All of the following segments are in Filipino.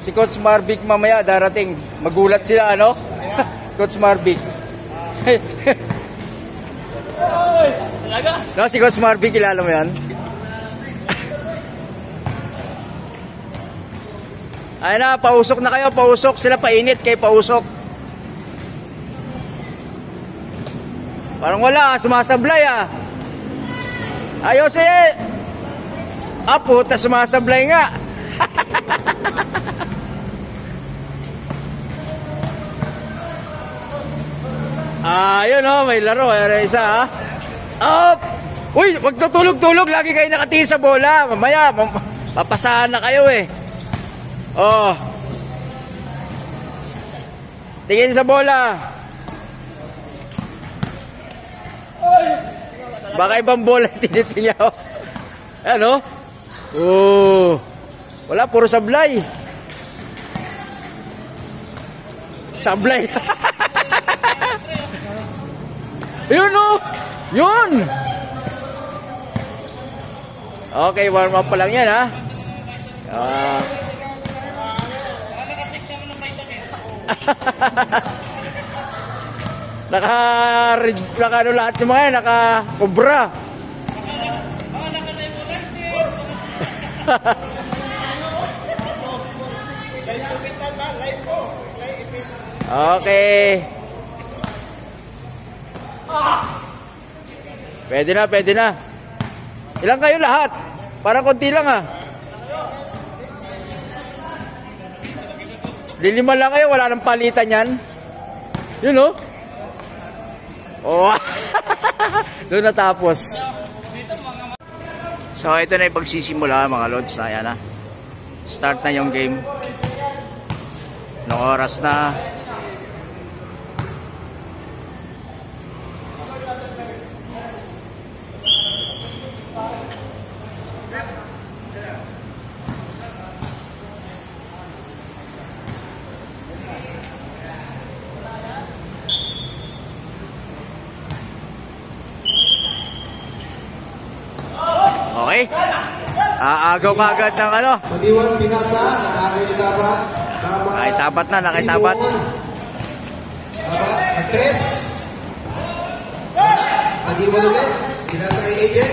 Si Coach Marvic mamaya darating. Magulat sila, ano? Coach Marvic. No, si Coach Marvic, kilala mo yan? Ayun na, pausok na kayo, pausok. Sila painit, kayo pausok. Parang wala, sumasablay ah. Ayos eh. Ah, puta, sumasablay nga. Ayun oh, may laro. Ayun isa ha. Up! Uy, wag tutulog-tulog. Lagi kayo nakatingin sa bola. Mamaya, papasahan na kayo eh. Oh. Tingin sa bola. Baka ibang bola tinitingnan. Ano? Oh. Wala, puro sablay. Sablay. Yun oh. Yun. Okay, warm up pa lang yan ha. Naka ano lahat yung mga yan, naka cobra. Okay. Pwede na, pwede na. Ilang kayo lahat? Parang konti lang ah. Lilima lang kayo, wala nang palitan yan. Yun oh. Oh. Doon natapos. So ito na yung pagsisimula mga lods. Ayan na. Start na yung game. Noong oras na. Okay. Aagaw ka agad ng ano. Madiwan Pinasa, nakakitapat. Nakitapat na, nakitapat. Actress. Madiwan ulit. Pinasa kay Agent.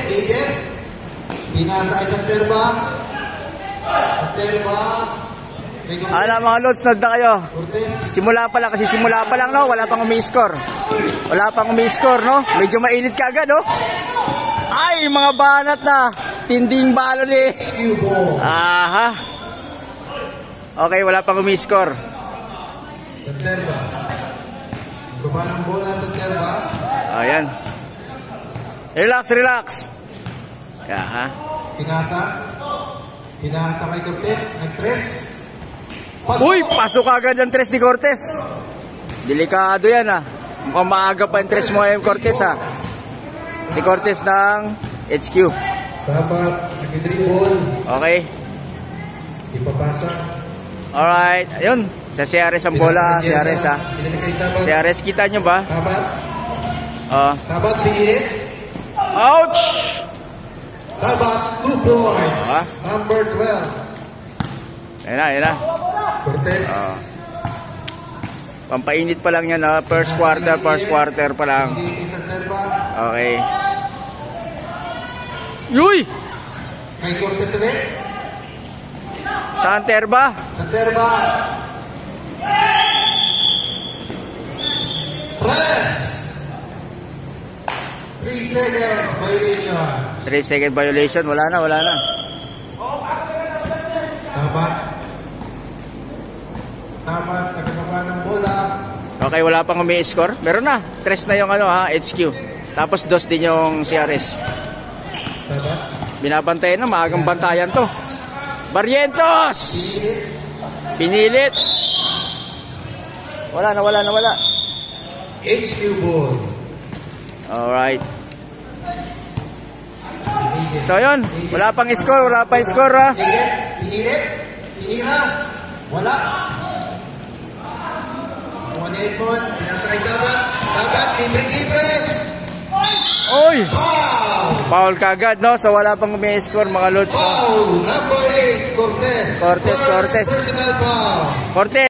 Pinasa kay Santerba. Alam mga lods, nod na kayo. Simula pa lang, kasi simula pa lang no. Wala pang umi-score. Wala pang umi-score no. Medyo mainit ka agad no. Ay, mga banat na. Tinding balon eh. Aha. Okay, wala pang umi-score. Santerba. Baba ng bola Santerba. Ayan. Relax, relax. Aha. Pinasa kay Cortez. Nag-tres. Uy, pasok agad ang tres ni Cortez. Delikado yan ah. Mukhang maaga pa yung tres mo yung Cortez ah. Si Cortez ng HQ. Dapat nag-dribble. Okay. Ipapasa. Alright. Ayun. Sa CRS ang bola. CRS ha. CRS kita nyo ba? Dapat pinilit. Ouch! Dapat 2 points. Number 12. Ayun na, ayun na. Cortez. Pampainit pa lang yan ha. First quarter pa lang. Okay. Yuy! Kay Cortez ulit. Santerba. Press. 3 seconds violation. 3 second violation. Wala na. Dapat nagkakaba ng bola. Okay, wala pang umi-score. Meron na. 3 na yung ano ha, HQ. Tapos 2 din yung CRS. Binabantayan na, maagang bantayan to. Barrientos! Pinilit. Wala na. HQ ball. Alright. So yun, wala pang score ha. Pinilit. Wala. 1-8 point. Pinasa kay Dapat. Libre. Oy! Wow! Foul kagad, no? So wala pang umi-score mga lods. Foul, number 8, Cortez. Cortez. Personal foul. Cortez.